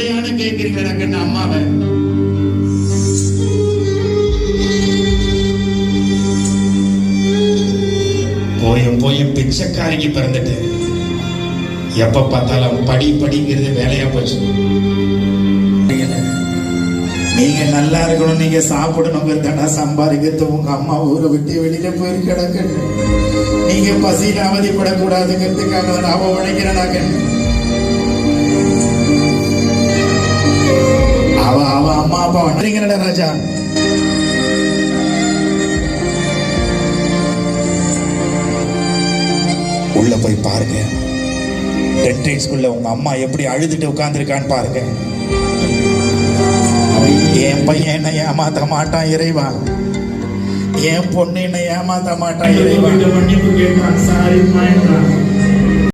பிள்ளையான கேட்கிறீங்களா கண்ண அம்மாவை? போயும் பிச்சைக்காரிக்கு பிறந்துட்டு எப்ப பார்த்தாலும் படிங்கிறது வேலையா போச்சு. நீங்க நல்லா இருக்கணும், நீங்க சாப்பிடணுங்கிறதா சம்பாதிக்கிறது. உங்க அம்மா ஊரை விட்டு வெளியில போயிருக்கடாங்க. நீங்க பசியில அவதிப்படக்கூடாதுங்கிறதுக்காக அவ உழைக்கிறடாங்க. அவ அம்மா அப்பா வந்தீங்களா ராஜா? உள்ள போய் பாருங்க, டென்ட்ரிஸ்குள்ள உங்க அம்மா எப்படி அழுதுட்டு உட்கார்ந்துருக்கான்னு பாருங்க. என் பையன் என்ன ஏமாத்த மாட்டான் இறைவா, என் பொண்ணு என்ன ஏமாத்த மாட்டான் இறைவா. மன்னிப்பு கேட்கிறான். சாரி